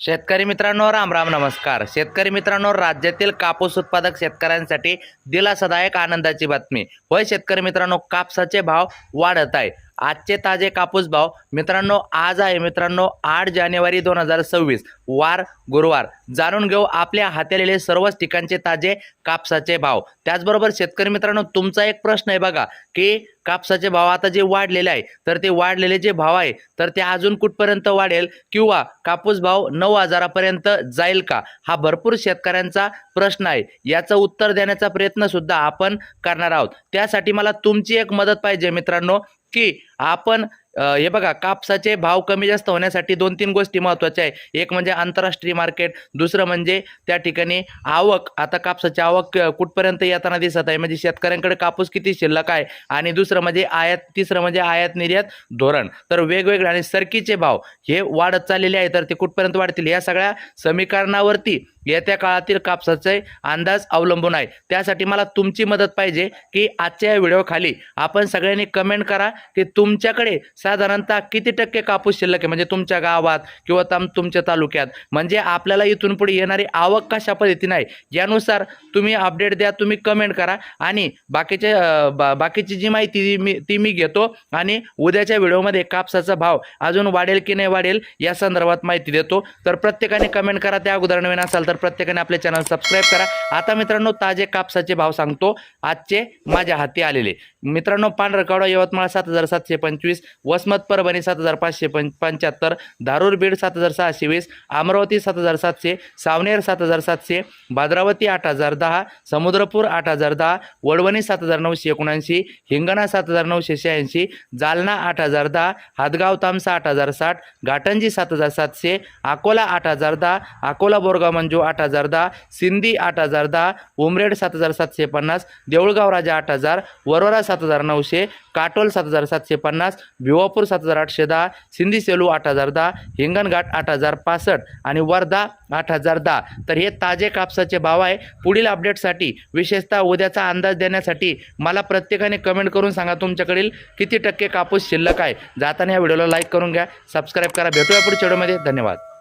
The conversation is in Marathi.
शेतकरी मित्रांनो, राम राम नमस्कार. शेतकरी मित्रांनो, राज्यातील कापूस उत्पादक शेतकऱ्यांसाठी दिलासादायक आनंदाची बातमी. होय शेतकरी मित्रांनो, कापसाचे भाव वाढत आहे. आजचे ताजे कापूस भाव मित्रांनो, आज आहे मित्रांनो 8 जानेवारी 2026, वार गुरुवार. जाणून घेऊ आपल्या हाताळलेले सर्वच ठिकाणचे ताजे कापसाचे भाव. त्याचबरोबर शेतकरी मित्रांनो, तुमचा एक प्रश्न आहे बघा, की कापसाचे भाव आता जे वाढलेले आहे, तर ते वाढलेले जे भाव आहे, तर ते अजून कुठपर्यंत वाढेल किंवा कापूस भाव 9,000 पर्यंत जाईल का? हा भरपूर शेतकऱ्यांचा प्रश्न आहे. याचं उत्तर देण्याचा प्रयत्न सुद्धा आपण करणार आहोत. त्यासाठी मला तुमची एक मदत पाहिजे मित्रांनो, की आपण हे बघा, कापसाचे भाव कमी जास्त होण्यासाठी 2-3 गोष्टी महत्त्वाच्या आहे. एक म्हणजे आंतरराष्ट्रीय मार्केट, दुसरं म्हणजे त्या ठिकाणी आवक. आता कापसाची आवक कुठपर्यंत येताना दिसत आहे, म्हणजे शेतकऱ्यांकडे कापूस किती शिल्लक आहे, आणि दुसरं म्हणजे आयात, तिसरं म्हणजे आयात निर्यात धोरण. तर वेगवेगळे आणि सरकीचे भाव हे वाढत चाललेले आहे, तर ते कुठपर्यंत वाढतील या सगळ्या समीकरणावरती येत्या काळातील कापसाचे अंदाज अवलंबून आहे. त्यासाठी मला तुमची मदत पाहिजे, की आजच्या या व्हिडिओ खाली आपण सगळ्यांनी कमेंट करा, की तुमच्याकडे साधारणतः किती टक्के कापूस शिल्लक आहे, म्हणजे तुमच्या गावात किंवा तुमच्या तालुक्यात. म्हणजे आपल्याला इथून पुढे येणारी आवक कशा पद्धतीने आहे यानुसार तुम्ही अपडेट द्या, तुम्ही कमेंट करा. आणि बाकीची जी माहिती मी घेतो, आणि उद्याच्या व्हिडिओमध्ये कापसाचा भाव अजून वाढेल की नाही वाढेल या संदर्भात माहिती देतो. तर प्रत्येकाने कमेंट करा. त्या अगोदर नवीन असाल तर प्रत्येकाने आपले चॅनल सबस्क्राईब करा. आता मित्रांनो, ताजे कापसाचे भाव सांगतो आजचे माझ्या हाती आलेले. मित्रांनो, पांढरकवडा यवतमाळ 7,725, वसमत परभणी 7,575, धारूर बीड 7,620, अमरावती 7,700, सावनेर 7,700, भद्रावती 8,010, समुद्रपूर 8,010, वडवणी 7,979, हिंगणा 7,986, जालना 8,010, हातगाव तामसा 8,060, घाटंजी 7,700, अकोला 8,010, अकोला बोरगाव मंजू 8,010, सिंधी 8,010, उमरेड 7,750, देऊळगाव राजा 8,000, वरोरा 7,900, काटोल 7,750, भिवापूर 7,810, सिंधी सेलू 8,010, हिंगणघाट 8,065 आणि वर्धा 8,010. तर हे ताजे कापसाचे भाव आहे. पुढील अपडेटसाठी, विशेषतः उद्याचा अंदाज देण्यासाठी मला प्रत्येकाने कमेंट करून सांगा तुमच्याकडील किती टक्के कापूस शिल्लक आहे. जाताना या व्हिडिओला लाईक करून घ्या, सबस्क्राईब करा. भेटूया पुढच्या व्हिडिओमध्ये. धन्यवाद.